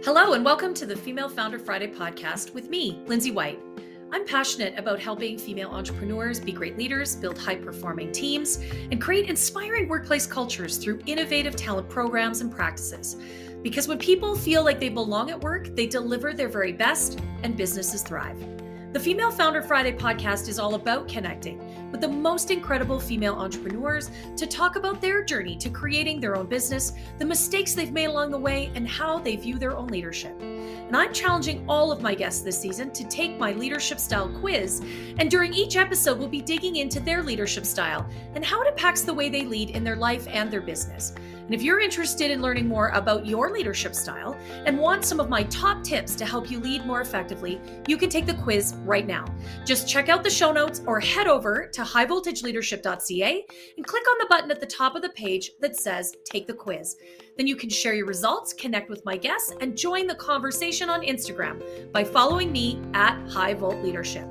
Hello and welcome to the Female Founder Friday podcast with me, Lindsay White. I'm passionate about helping female entrepreneurs be great leaders, build high-performing teams, and create inspiring workplace cultures through innovative talent programs and practices. Because when people feel like they belong at work, they deliver their very best and businesses thrive. The Female Founder Friday podcast is all about connecting with the most incredible female entrepreneurs to talk about their journey to creating their own business, the mistakes they've made along the way, and how they view their own leadership. And I'm challenging all of my guests this season to take my leadership style quiz. And during each episode, we'll be digging into their leadership style and how it impacts the way they lead in their life and their business. And if you're interested in learning more about your leadership style and want some of my top tips to help you lead more effectively, you can take the quiz right now. Just check out the show notes or head over to 𝐻𝐼�voltageleadership.ca and click on the button at the top of the page that says Take the Quiz. Then you can share your results, connect with my guests, and join the conversation on Instagram by following me at 𝐻𝐼�voltleadership.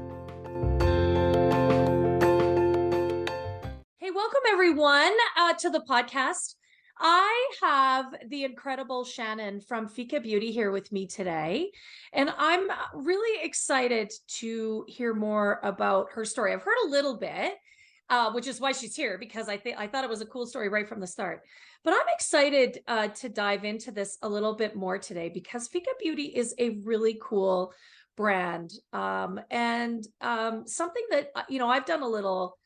Hey, welcome everyone to the podcast. I have the incredible Shannon from 𝐒𝐡𝐚𝐧𝐬 Beauty here with me today, and I'm really excited to hear more about her story. I've heard a little bit, which is why she's here, because I thought it was a cool story right from the start. But I'm excited to dive into this a little bit more today because 𝐒𝐡𝐚𝐧𝐬 Beauty is a really cool brand, and something that I've done a little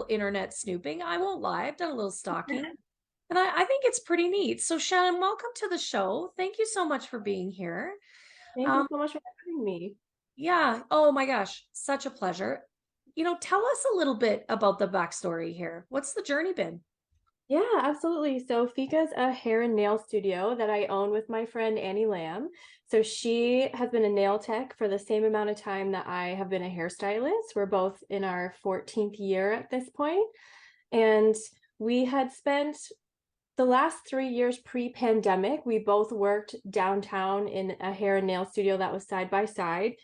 internet snooping. I won't lie, I've done a little stalking. And I think it's pretty neat. So Shannon, welcome to the show. Thank you so much for being here. Thank you so much for having me. Yeah. Oh my gosh, such a pleasure. Tell us a little bit about the backstory here. What's the journey been? Yeah, absolutely. So 𝐒𝐡𝐚𝐧𝐬 is a hair and nail studio that I own with my friend Annie Lamb. So she has been a nail tech for the same amount of time that I have been a hairstylist. We're both in our 14th year at this point. And we had spent the last 3 years pre-pandemic, we both worked downtown in a hair and nail studio that was side by side.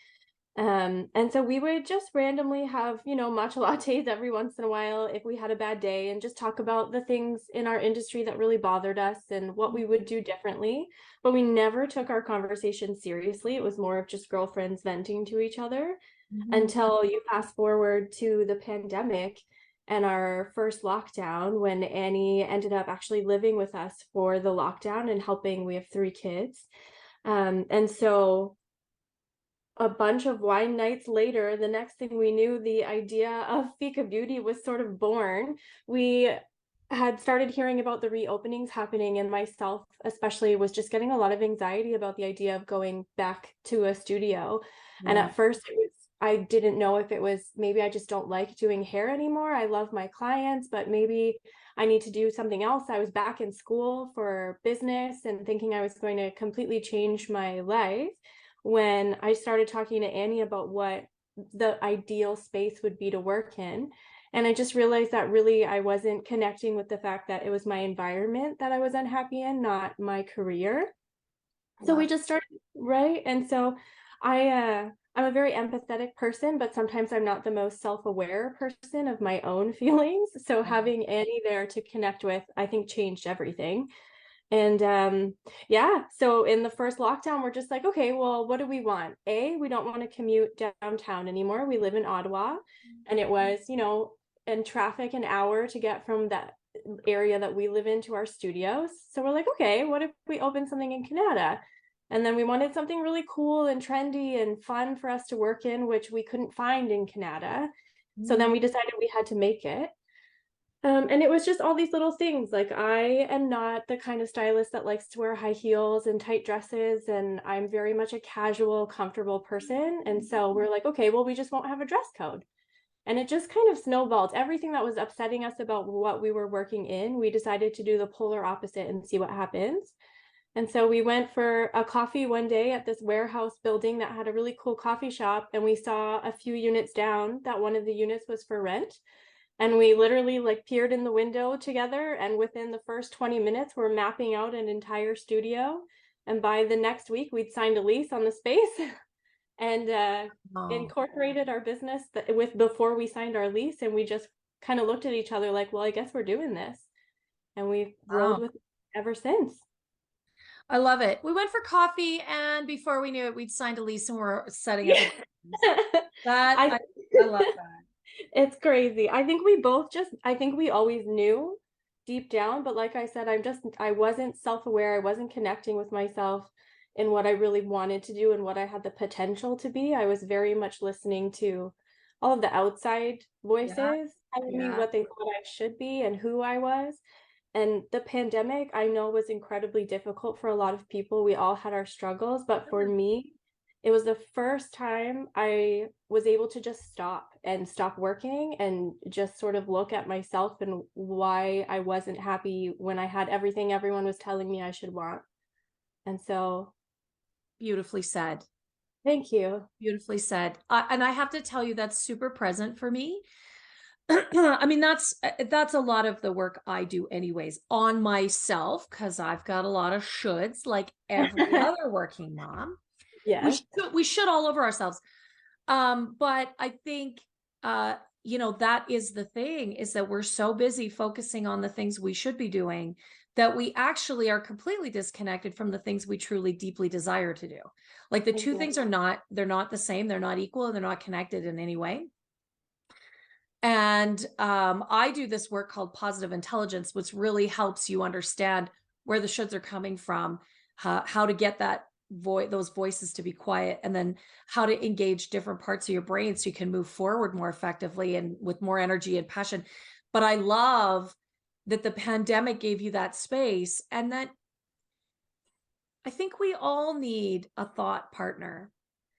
And so we would just randomly have, matcha lattes every once in a while if we had a bad day and just talk about the things in our industry that really bothered us and what we would do differently. But we never took our conversation seriously. It was more of just girlfriends venting to each other until you fast forward to the pandemic and our first lockdown, when Annie ended up actually living with us for the lockdown and helping. We have 3 kids. And so a bunch of wine nights later, the next thing we knew, the idea of 𝐒𝐡𝐚𝐧𝐬 Beauty was sort of born. We had started hearing about the reopenings happening, and myself especially was just getting a lot of anxiety about the idea of going back to a studio. And at first I didn't know if it was maybe I just don't like doing hair anymore. I love my clients, but maybe I need to do something else. I was back in school for business and thinking I was going to completely change my life when I started talking to Annie about what the ideal space would be to work in. And I just realized that really I wasn't connecting with the fact that it was my environment that I was unhappy in, not my career. So we just started, right? And so I'm a very empathetic person, but sometimes I'm not the most self-aware person of my own feelings. So having Annie there to connect with, I think, changed everything. And yeah, so in the first lockdown, we're just like, okay, well, what do we want? We don't want to commute downtown anymore. We live in Ottawa, and it was, in traffic an hour to get from that area that we live in to our studios. So we're like, okay, what if we open something in Canada? And then we wanted something really cool and trendy and fun for us to work in, which we couldn't find in Canada. So then we decided we had to make it. And it was just all these little things. Like, I am not the kind of stylist that likes to wear high heels and tight dresses, and I'm very much a casual, comfortable person. And so we're like, okay, well, we just won't have a dress code. And it just kind of snowballed. Everything that was upsetting us about what we were working in, we decided to do the polar opposite and see what happens. And so we went for a coffee one day at this warehouse building that had a really cool coffee shop, and we saw a few units down that one of the units was for rent. And we literally peered in the window together, and within the first 20 minutes, we're mapping out an entire studio. And by the next week, we'd signed a lease on the space and incorporated our business before we signed our lease. And we just kind of looked at each other like, well, I guess we're doing this. And we've rolled with it ever since. I love it. We went for coffee, and before we knew it, we'd signed a lease and we're setting up. I I love that. It's crazy. I think we always knew deep down, but like I said, I wasn't self-aware. I wasn't connecting with myself in what I really wanted to do and what I had the potential to be. I was very much listening to all of the outside Yeah. voices telling me Yeah. what they thought I should be and who I was. And the pandemic, I know, was incredibly difficult for a lot of people. We all had our struggles, but for me, it was the first time I was able to just stop working and just sort of look at myself and why I wasn't happy when I had everything everyone was telling me I should want. And so, Beautifully said. thank you. Beautifully said. And I have to tell you, that's super present for me. I mean, that's a lot of the work I do anyways on myself, because I've got a lot of shoulds like every other working mom. Yeah. We should all over ourselves. But I think that is the thing, is that we're so busy focusing on the things we should be doing that we actually are completely disconnected from the things we truly deeply desire to do. Like the two things they're not the same, they're not equal, and they're not connected in any way. And I do this work called positive intelligence, which really helps you understand where the shoulds are coming from, how to get those voices to be quiet, and then how to engage different parts of your brain so you can move forward more effectively and with more energy and passion. But I love that the pandemic gave you that space, and that I think we all need a thought partner.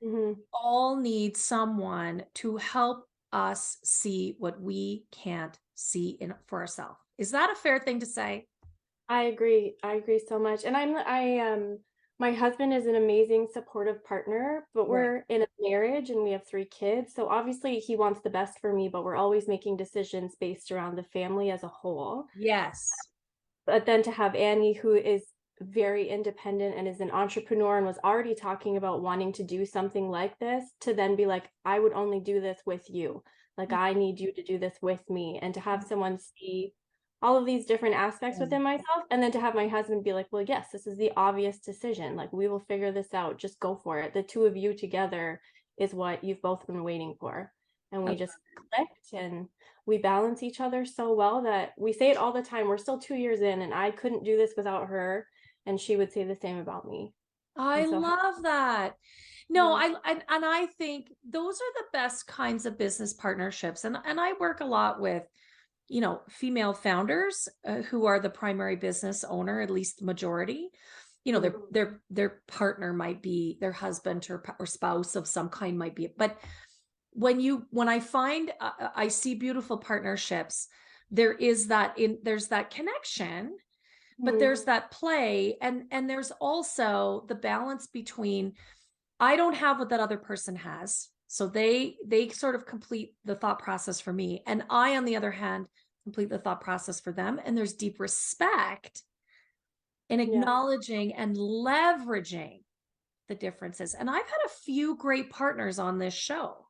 Mm-hmm. All need someone to help us see what we can't see for ourselves. Is that a fair thing to say? I agree. I agree so much. And my husband is an amazing supportive partner, but Right. we're in a marriage and we have 3 kids. So obviously he wants the best for me, but we're always making decisions based around the family as a whole. Yes. But then to have Annie, who is very independent and is an entrepreneur and was already talking about wanting to do something like this, to then be like, I would only do this with you. Like, I need you to do this with me. And to have someone see all of these different aspects within myself, and then to have my husband be like, well, yes, this is the obvious decision. Like, we will figure this out. Just go for it. The two of you together is what you've both been waiting for. And we just clicked, and we balance each other so well that we say it all the time. We're still 2 years in, and I couldn't do this without her. And she would say the same about me. I So, love that. No, I think those are the best kinds of business partnerships. And I work a lot with, female founders who are the primary business owner, at least the majority. Their partner might be their husband or spouse of some kind might be, but when I find I see beautiful partnerships, there's that connection, but there's that play, and there's also the balance between, I don't have what that other person has, so they sort of complete the thought process for me, and I, on the other hand, complete the thought process for them. And there's deep respect in acknowledging and leveraging the differences. And I've had a few great partners on this show,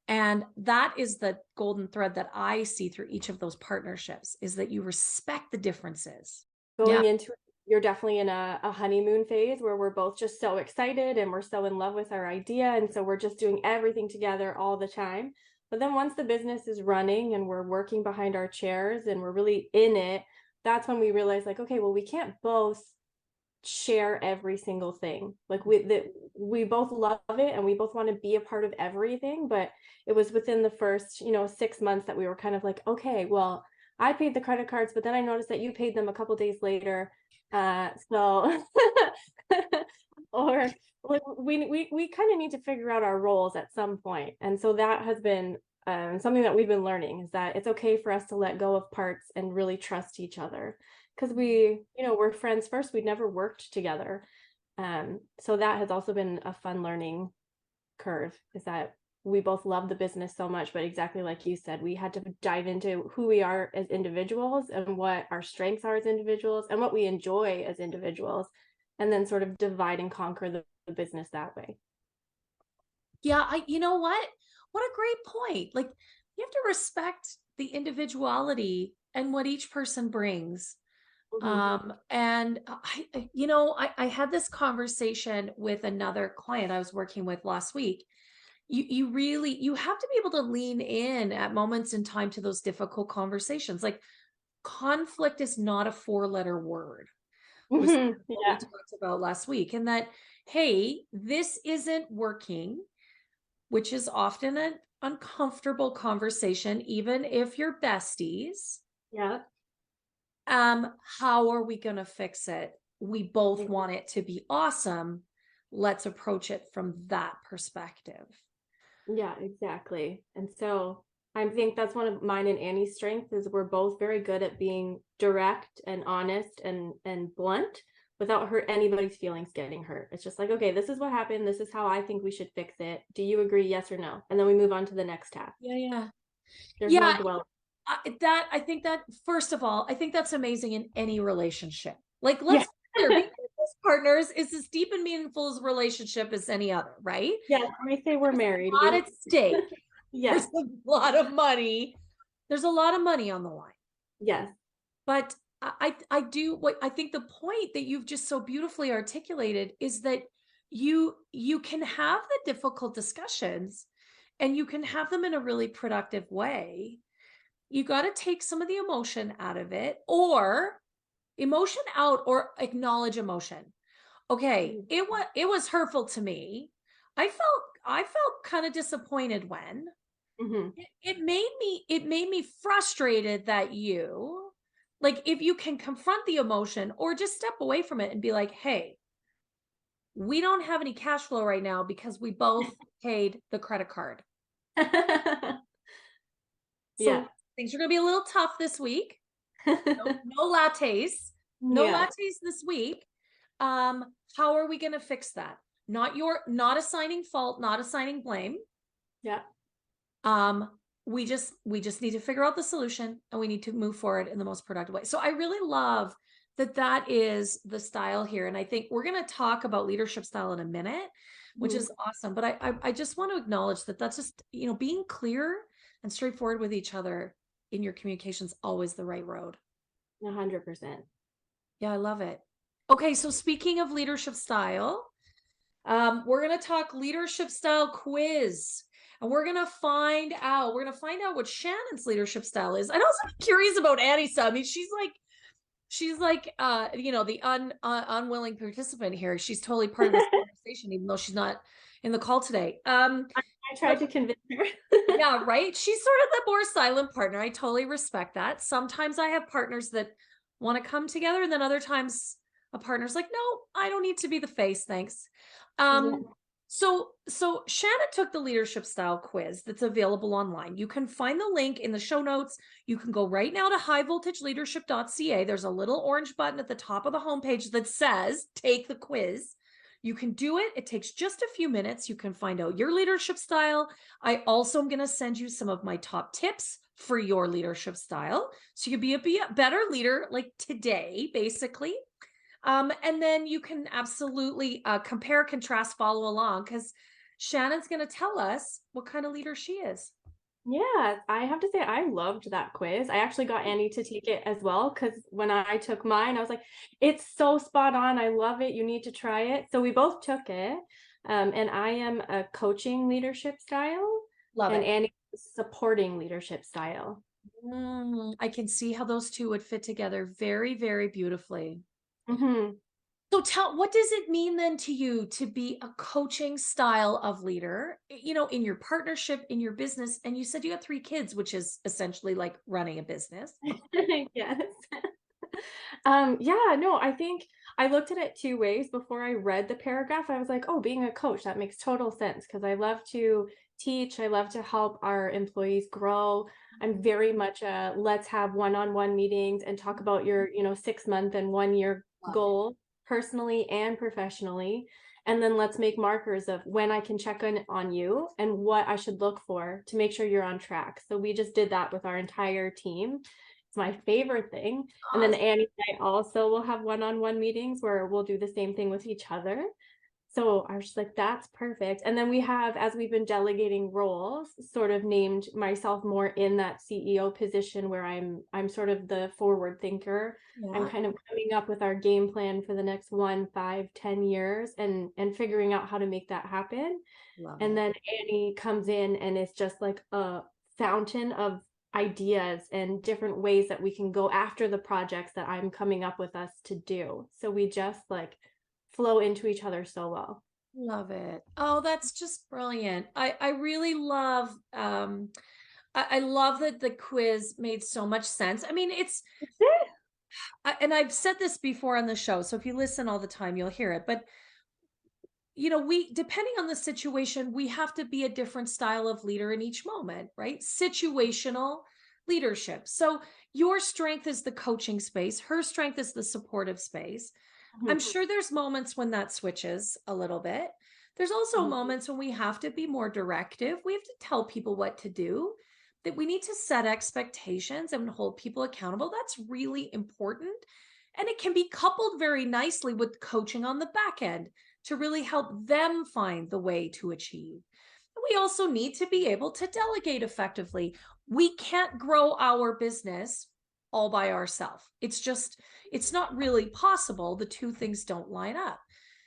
and that is the golden thread that I see through each of those partnerships, is that you respect the differences. going into it, you're definitely in a honeymoon phase where we're both just so excited and we're so in love with our idea. And so we're just doing everything together all the time. But then once the business is running and we're working behind our chairs and we're really in it, that's when we realize, like, okay, well, we can't both share every single thing. Like, we both love it and we both want to be a part of everything. But it was within the first 6 months that we were kind of like, okay, well, I paid the credit cards, but then I noticed that you paid them a couple days later. So or like we kind of need to figure out our roles at some point. And so that has been something that we've been learning, is that it's okay for us to let go of parts and really trust each other, because we're friends first. We'd never worked together. So that has also been a fun learning curve, is that we both love the business so much, but exactly like you said, we had to dive into who we are as individuals and what our strengths are as individuals and what we enjoy as individuals, and then sort of divide and conquer the business that way. Yeah, you know what? What a great point. Like, you have to respect the individuality and what each person brings. And I had this conversation with another client I was working with last week. You have to be able to lean in at moments in time to those difficult conversations. Like, conflict is not a 4-letter word, was what we Yeah. talked about last week. And that, hey, this isn't working, which is often an uncomfortable conversation, even if you're besties. Yeah. How are we going to fix it? We both want it to be awesome. Let's approach it from that perspective. Yeah, exactly. And so I think that's one of mine and Annie's strengths is we're both very good at being direct and honest and blunt without hurt anybody's feelings getting hurt. It's just like, okay, this is what happened. This is how I think we should fix it. Do you agree? Yes or no? And then we move on to the next task. Yeah. There's no dwelling. I think that, first of all, I think that's amazing in any relationship. Like, let's be clear, being business partners is as deep and meaningful as a relationship as any other, right? Yeah, we say we're married. A lot at stake. Yes. There's a lot of money. There's a lot of money on the line. Yes. But I think the point that you've just so beautifully articulated is that you can have the difficult discussions and you can have them in a really productive way. You got to take some of the emotion out of it, or emotion out, or acknowledge emotion. Okay, it was hurtful to me. I felt kind of disappointed when it made me frustrated that you, like, if you can confront the emotion or just step away from it and be like, hey, we don't have any cash flow right now because we both paid the credit card. So things are going to be a little tough this week. No lattes. No lattes this week. How are we going to fix that? Not assigning fault, not assigning blame. Yeah. We just need to figure out the solution, and we need to move forward in the most productive way. So I really love that is the style here. And I think we're going to talk about leadership style in a minute, which is awesome. But I just want to acknowledge that's just, being clear and straightforward with each other in your communications, always the right road. 100%. Yeah, I love it. Okay, so speaking of leadership style, we're going to talk leadership style quiz. And we're going to find out what Shannon's leadership style is. I'd also be curious about Annie's style. I mean, she's like the unwilling participant here. She's totally part of this conversation, even though she's not in the call today. I tried to convince her. Yeah, right. She's sort of the more silent partner. I totally respect that. Sometimes I have partners that want to come together, and then other times a partner's like, no, I don't need to be the face. Thanks. So Shannon took the leadership style quiz that's available online. You can find the link in the show notes. You can go right now to highvoltageleadership.ca. There's a little orange button at the top of the homepage that says take the quiz. You can do it. It takes just a few minutes. You can find out your leadership style. I also am going to send you some of my top tips for your leadership style, so you can be a better leader like today, basically. And then you can absolutely compare, contrast, follow along, because Shannon's going to tell us what kind of leader she is. Yeah, I have to say I loved that quiz. I actually got Annie to take it as well, because when I took mine, I was like, it's so spot on. I love it. You need to try it. So we both took it. And I am a coaching leadership style. Love it. And Annie is supporting leadership style. I can see how those two would fit together very, very beautifully. So what does it mean then to you to be a coaching style of leader, in your partnership, in your business? And you said you got 3 kids, which is essentially like running a business. Yes. I think I looked at it 2 ways. Before I read the paragraph, I was like, oh, being a coach, that makes total sense, because I love to teach. I love to help our employees grow. I'm very much let's have one-on-one meetings and talk about your 6-month and 1-year goal, personally and professionally. And then let's make markers of when I can check in on you and what I should look for to make sure you're on track. So we just did that with our entire team. It's my favorite thing. And then Annie and I also will have one-on-one meetings where we'll do the same thing with each other. So I was just like, that's perfect. And then we have, as we've been delegating roles, sort of named myself more in that CEO position where I'm sort of the forward thinker. I'm Yeah. kind of coming up with our game plan for the next 1, 5, 10 years and figuring out how to make that happen. Love And it. then Annie comes in and it's just like a fountain of ideas and different ways that we can go after the projects that I'm coming up with us to do. So we just like flow into each other so well. Love it. Oh, that's just brilliant. I really love I love that the quiz made so much sense. I mean, and I've said this before on the show, so if you listen all the time, you'll hear it. But we, depending on the situation, we have to be a different style of leader in each moment, right? Situational leadership. So your strength is the coaching space, her strength is the supportive space. I'm Mhm. sure there's moments when that switches a little bit. There's also Mhm. moments when we have to be more directive. We have to tell people what to do, that we need to set expectations and hold people accountable. That's really important. And it can be coupled very nicely with coaching on the back end to really help them find the way to achieve. We also need to be able to delegate effectively. We can't grow our business all by ourselves. It's not really possible. The two things don't line up.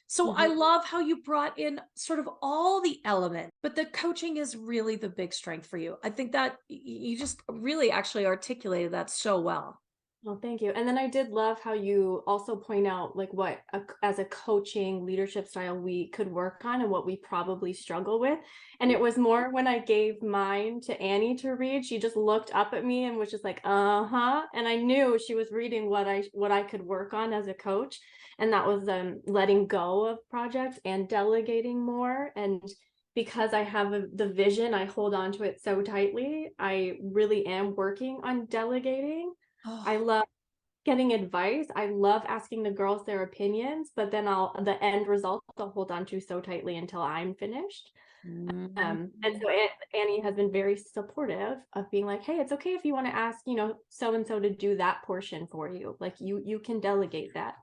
So I Mhm. love how you brought in sort of all the elements, but the coaching is really the big strength for you. I think that you just really actually articulated that so well. Well, thank you. And then I did love how you also point out like what as a coaching leadership style we could work on and what we probably struggle with. And it was more when I gave mine to Annie to read, she just looked up at me and was just like, "Uh-huh." And I knew she was reading what I could work on as a coach. And that was letting go of projects and delegating more. And because I have the vision, I hold on to it so tightly. I really am working on delegating. I Oh, love getting advice. I love asking the girls their opinions, but then the end result I'll hold on to so tightly until I'm finished. mm, And so Annie has been very supportive of being like, hey, it's okay if you want to ask, so and so to do that portion for you. Like you can delegate that.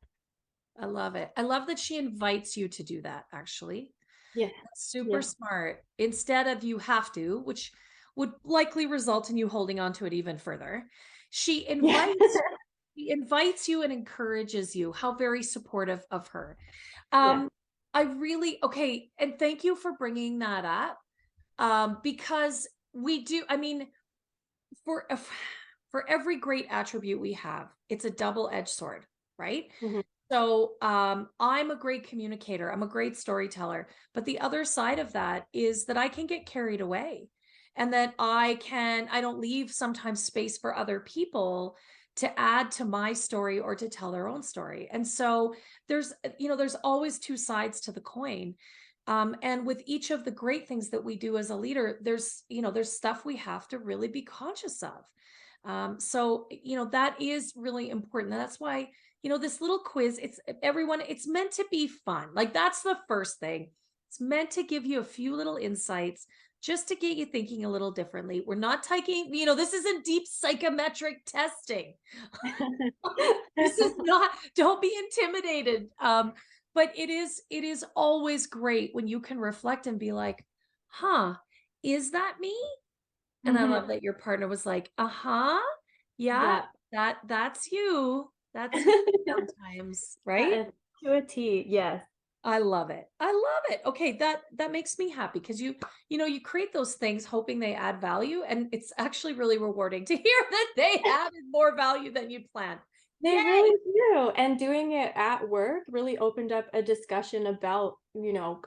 I love it. I love that she invites you to do that, actually. Yeah. Super Yeah. smart. Instead of you have to, which would likely result in you holding on to it even further. She Yeah. invites she invites you and encourages you. How very supportive of her. Yeah. Um, I really okay, and thank you for bringing that up. Because we do, I mean, for for every great attribute we have, it's a double-edged sword, right? Mhm. So I'm a great communicator, I'm a great storyteller, but the other side of that is that I can get carried away, and that I don't leave sometimes space for other people to add to my story or to tell their own story. And so there's always two sides to the coin. And with each of the great things that we do as a leader, there's stuff we have to really be conscious of. So that is really important. And that's why this little quiz, it's meant to be fun. Like that's the first thing. It's meant to give you a few little insights just to get you thinking a little differently. We're not taking, this isn't deep psychometric testing. This is not, don't be intimidated. But it is always great when you can reflect and be like, huh, is that me? And I Mhm. love that your partner was like, uh-huh, yeah, Yeah. that's you. That's me sometimes, right? To a T. Yes. I love it. I love it. Okay, that makes me happy because you create those things hoping they add value, and it's actually really rewarding to hear that they added more value than you'd planned. They Yay! really do. And doing it at work really opened up a discussion about,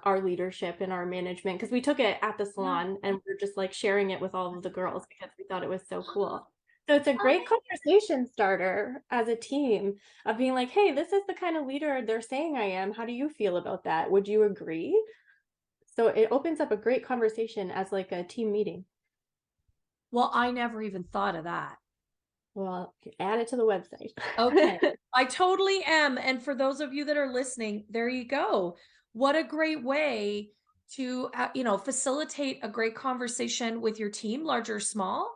our leadership and our management because we took it at the Yeah. salon and we're just like sharing it with all of the girls because we thought it was so cool. So it's a great Oh, conversation starter as a team of being like, hey, this is the kind of leader they're saying I am. How do you feel about that? Would you agree? So it opens up a great conversation as like a team meeting. well, I never even thought of that. Well, add it to the website. Okay. I totally am. And for those of you that are listening, there you go. What a great way to, facilitate a great conversation with your team, large or small.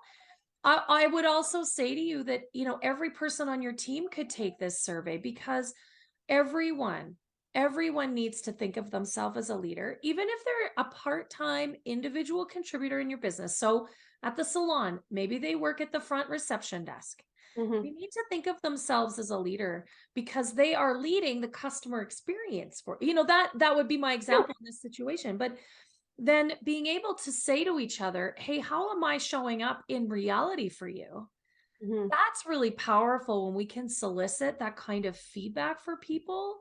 I would also say to you that, every person on your team could take this survey because everyone everyone needs to think of themselves as a leader, even if they're a part-time individual contributor in your business. So at the salon, maybe they work at the front reception desk. Mhm. They need to think of themselves as a leader because they are leading the customer experience for, that would be my example in this situation. But then being able to say to each other, hey, how am I showing up in reality for you? Mhm. That's really powerful when we can solicit that kind of feedback for people.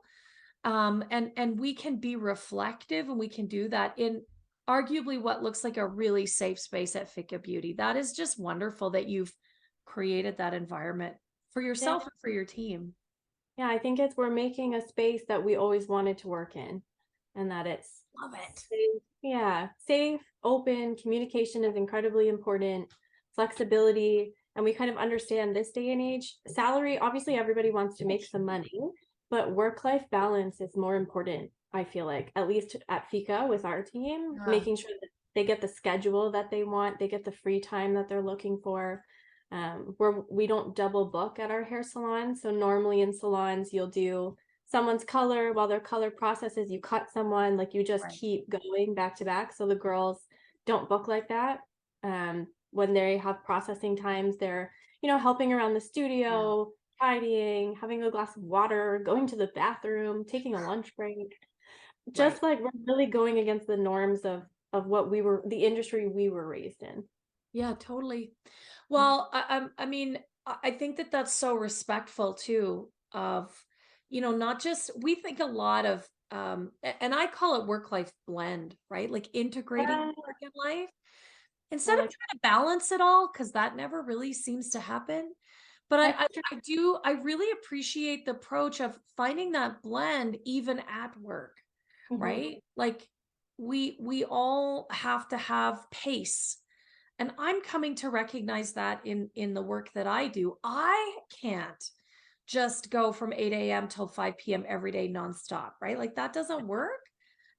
And we can be reflective, and we can do that in arguably what looks like a really safe space at 𝐕𝐚𝐾 Beauty. That is just wonderful that you've created that environment for Yeah. yourself and for your team. Yeah, I think we're making a space that we always wanted to work in, and that it's Love it. safe. Yeah, safe, open, communication is incredibly important, flexibility, and we kind of understand this day and age, salary, obviously everybody wants to make some money, but work-life balance is more important, I feel like, at least at 𝐕𝐾A with our team, Yeah, making sure that they get the schedule that they want, they get the free time that they're looking for. We don't double book at our hair salon. So normally in salons, you'll do someone's color while their color processes, you cut someone, like you just right. keep going back to back. So the girls don't book like that. When they have processing times, they're, helping around the Yeah. studio, tidying, having a glass of water, going to the bathroom, taking a lunch break. Right. Just like we're really going against the norms of what the industry we were raised in. Yeah, totally. Well, I mean, I think that that's so respectful too of, not just, we think a lot of, and I call it work-life blend, right? Like integrating Yeah, work and life I instead of like trying to balance it all, because that never really seems to happen. But that's true. I really appreciate the approach of finding that blend even at work, Mhm. right? Like we all have to have pace, and I'm coming to recognize that in the work that I do. I can't just go from 8 a.m. till 5 p.m. every day nonstop, right? Like that doesn't work.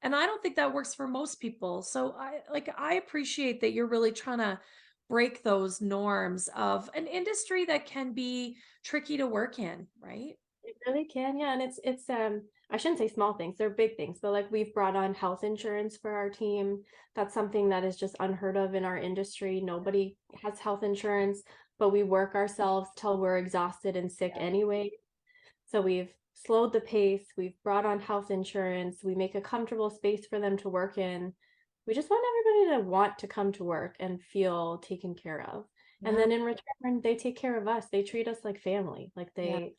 And I don't think that works for most people. So I appreciate that you're really trying to break those norms of an industry that can be tricky to work in, right? It really can, yeah. And it's I shouldn't say small things, they're big things, but like we've brought on health insurance for our team. That's something that is just unheard of in our industry. Nobody has health insurance, but we work ourselves till we're exhausted and sick Yeah. anyway. So we've slowed the pace, we've brought on health insurance, we make a comfortable space for them to work in. We just want everybody to want to come to work and feel taken care of. And Yeah. then in return, they take care of us. They treat us like family. Like Yeah.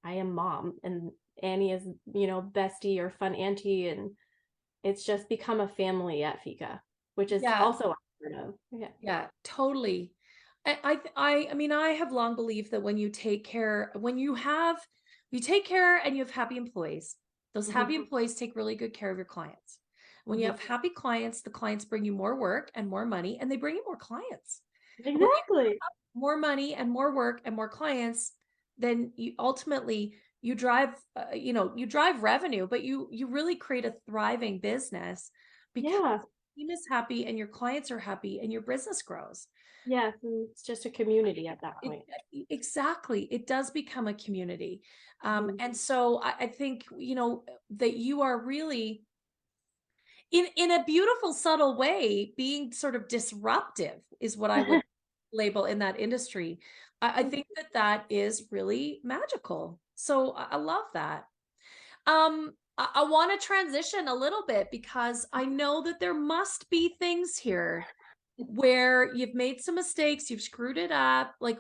I am mom and Annie is, bestie or fun auntie. And it's just become a family at 𝐕𝐾A, which is Yeah. also unheard of. Yeah. Yeah, totally. I mean, I have long believed that you take care and you have happy employees, those happy Mhm. employees take really good care of your clients. When you Mhm. have happy clients, the clients bring you more work and more money, and they bring you more clients. When you Exactly. have more money and more work and more clients, then you ultimately you drive, you drive revenue, but you really create a thriving business because Yeah. team is happy and your clients are happy and your business grows. Yes. And it's just a community at that It, point. exactly. It does become a community. Mhm. And so I think, that you are really in a beautiful, subtle way, being sort of disruptive is what I would label in that industry. I think that that is really magical. So I love that. I want to transition a little bit because I know that there must be things here where you've made some mistakes, you've screwed it up. Like,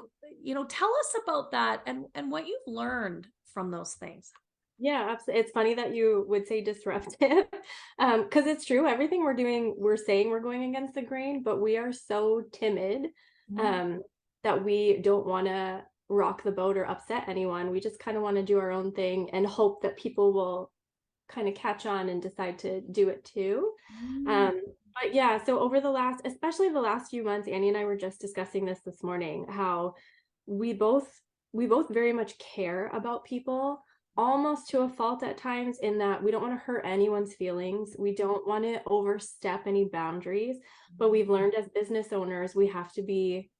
tell us about that and what you've learned from those things. Yeah, absolutely. It's funny that you would say disruptive, because it's true. Everything we're doing, we're saying we're going against the grain, but we are so timid, Mhm. um, that we don't want to rock the boat or upset anyone. We just kind of want to do our own thing and hope that people will kind of catch on and decide to do it too. Mm. Um, but yeah, so over especially the last few months, Annie and I were just discussing this morning, how we both we both very much care about people, almost to a fault at times, in that we don't want to hurt anyone's feelings. We don't want to overstep any boundaries, but we've learned as business owners, we have to be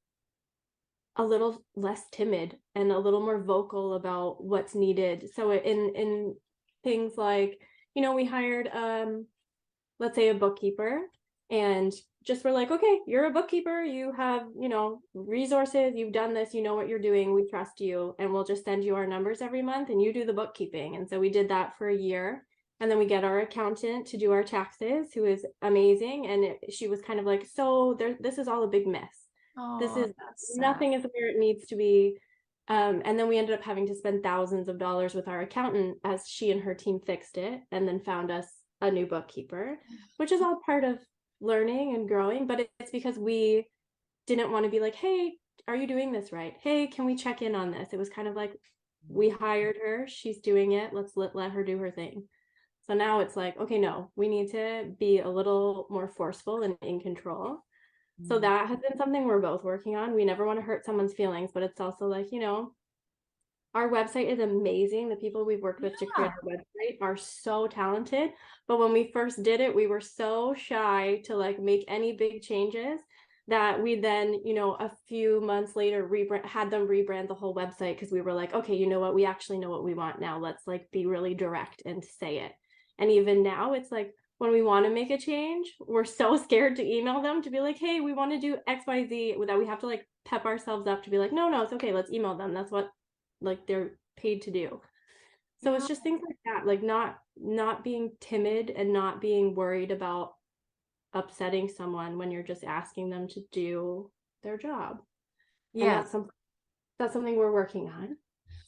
a little less timid and a little more vocal about what's needed. So in things like, we hired, let's say a bookkeeper, and just we're like, okay, you're a bookkeeper, you have, resources, you've done this, you know what you're doing, we trust you, and we'll just send you our numbers every month and you do the bookkeeping. And so we did that for a year. And then we get our accountant to do our taxes, who is amazing. And she was kind of like, so this is all a big mess. This is nothing is where it needs to be. And then we ended up having to spend thousands of dollars with our accountant as she and her team fixed it and then found us a new bookkeeper, which is all part of learning and growing. But it's because we didn't want to be like, hey, are you doing this right? Hey, can we check in on this? It was kind of like, we hired her, she's doing it, let's let her do her thing. So now it's like, okay, no, we need to be a little more forceful and in control. So that has been something we're both working on. We never want to hurt someone's feelings, but it's also like, our website is amazing. The people we've worked with to create our website are so talented. But when we first did it, we were so shy to like make any big changes that we then, a few months later had them rebrand the whole website, because we were like, okay, you know what? We actually know what we want now. Let's like be really direct and say it. And even now it's like, when we want to make a change, we're so scared to email them to be like, hey, we want to do XYZ, that we have to like pep ourselves up to be like, no, it's okay, let's email them. That's what like they're paid to do. So it's just things like that, like not being timid and not being worried about upsetting someone when you're just asking them to do their job. Yeah. And that's something we're working on.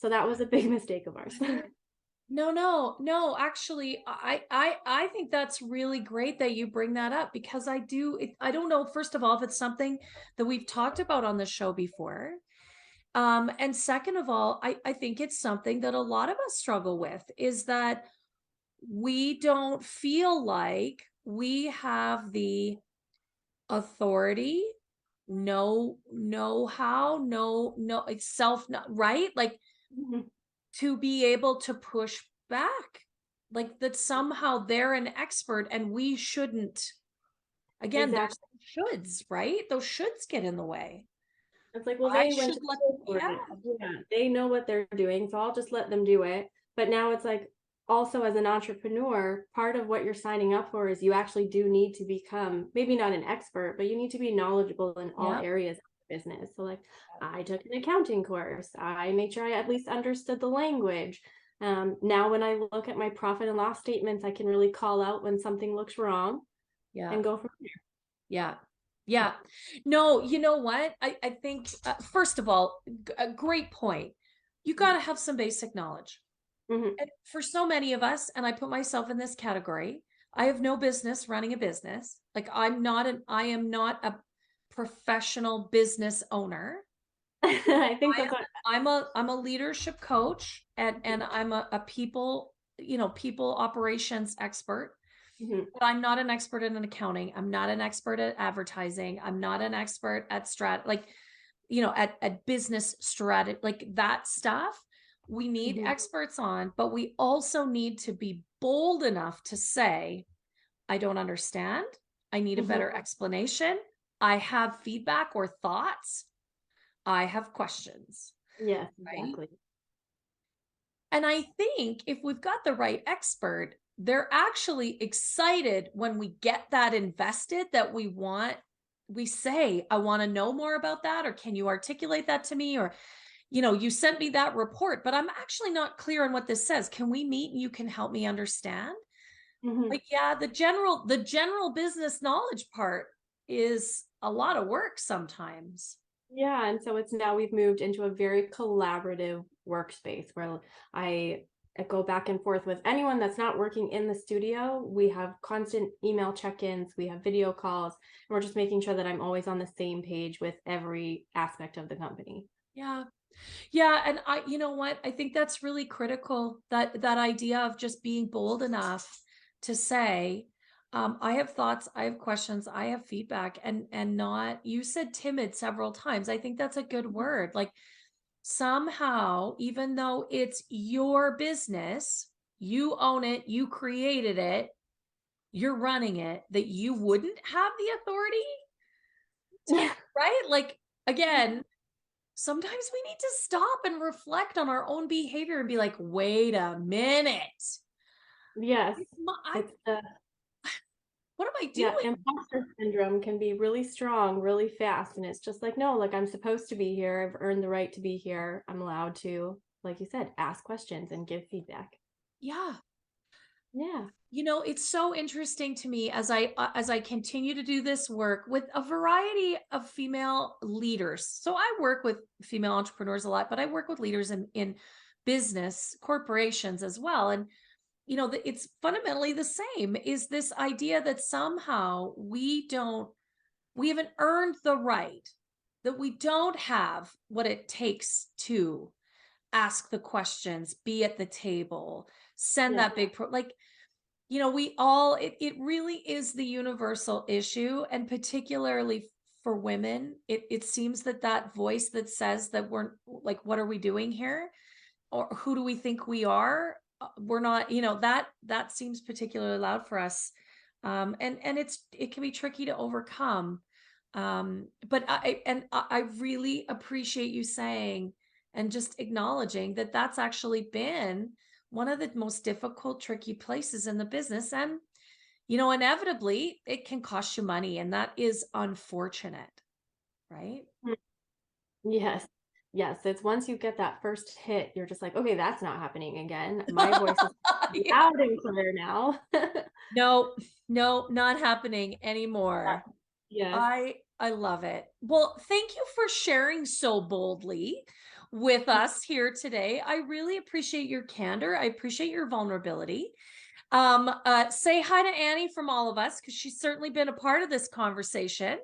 So that was a big mistake of ours. No, actually, I think that's really great that you bring that up, because I don't know, first of all, if it's something that we've talked about on the show before. And second of all, I think it's something that a lot of us struggle with, is that we don't feel like we have the authority, know-how, right? Like, to be able to push back, like that somehow they're an expert and we shouldn't. Again, there's shoulds, right? Those shoulds get in the way. It's like, well, they know what they're doing, so I'll just let them do it. But now it's like, also as an entrepreneur, part of what you're signing up for is you actually do need to become, maybe not an expert, but you need to be knowledgeable in all areas of the business. So like, I took an accounting course. I made sure I at least understood the language. Now when I look at my profit and loss statements, I can really call out when something looks wrong and go from there. Yeah. No, you know what? I think, first of all, a great point. You got to have some basic knowledge. And for so many of us, and I put myself in this category, I have no business running a business. Like I am not a professional business owner. I think I'm a leadership coach, and I'm a people operations expert. But I'm not an expert in accounting. I'm not an expert at advertising. I'm not an expert at at business strategy, like that stuff. We need experts on, but we also need to be bold enough to say, I don't understand. I need a better explanation. I have feedback or thoughts. I have questions. Yes, exactly. Right? And I think if we've got the right expert, they're actually excited when we get that invested, that we say, I want to know more about that, or can you articulate that to me? Or, you sent me that report, but I'm actually not clear on what this says. Can we meet and you can help me understand? Like, the general business knowledge part is a lot of work sometimes. Yeah. And so we've moved into a very collaborative workspace where I go back and forth with anyone that's not working in the studio. We have constant email check-ins, we have video calls, and we're just making sure that I'm always on the same page with every aspect of the company. Yeah. And you know what? I think that's really critical, that idea of just being bold enough to say, I have thoughts, I have questions, I have feedback, and not, you said timid several times. I think that's a good word. Like, somehow, even though it's your business, you own it, you created it, you're running it, that you wouldn't have the authority right? Like, again, sometimes we need to stop and reflect on our own behavior and be like, wait a minute. Yes. It's the what am I Yeah, doing? imposter syndrome can be really strong, really fast. And it's just like, no, like I'm supposed to be here. I've earned the right to be here. I'm allowed to, like you said, ask questions and give feedback. Yeah. Yeah. It's so interesting to me as I continue to do this work with a variety of female leaders. So I work with female entrepreneurs a lot, but I work with leaders in business corporations as well. And it's fundamentally the same, is this idea that somehow we haven't earned the right, that we don't have what it takes to ask the questions, be at the table, send Yeah. that big like, we all, it really is the universal issue. And particularly for women, it seems that voice that says that we're like, what are we doing here? Or who do we think we are? We're not, that seems particularly loud for us. And it can be tricky to overcome. But I really appreciate you saying and just acknowledging that that's actually been one of the most difficult, tricky places in the business. And, inevitably it can cost you money, and that is unfortunate, right? Mm. Yes. Yes. It's once you get that first hit, you're just like, okay, that's not happening again. My voice is Yeah. loud and clear now. No, no, not happening anymore. Yes. I love it. Well, thank you for sharing so boldly with us here today. I really appreciate your candor. I appreciate your vulnerability. Say hi to Annie from all of us, because she's certainly been a part of this conversation.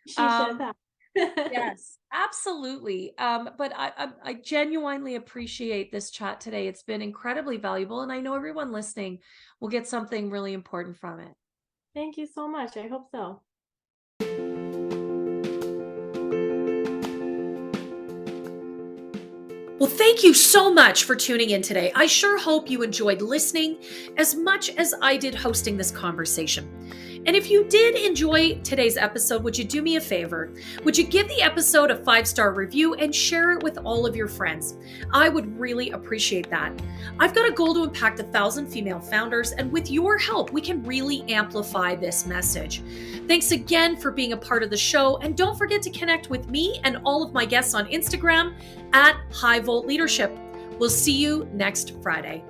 She said Um, that. yes, absolutely. But I genuinely appreciate this chat today. It's been incredibly valuable, and I know everyone listening will get something really important from it. Thank you so much. I hope so. Well, thank you so much for tuning in today. I sure hope you enjoyed listening as much as I did hosting this conversation. And if you did enjoy today's episode, would you do me a favor? Would you give the episode a 5-star review and share it with all of your friends? I would really appreciate that. I've got a goal to impact 1,000 female founders, and with your help, we can really amplify this message. Thanks again for being a part of the show, and don't forget to connect with me and all of my guests on Instagram at High Volt Leadership. We'll see you next Friday.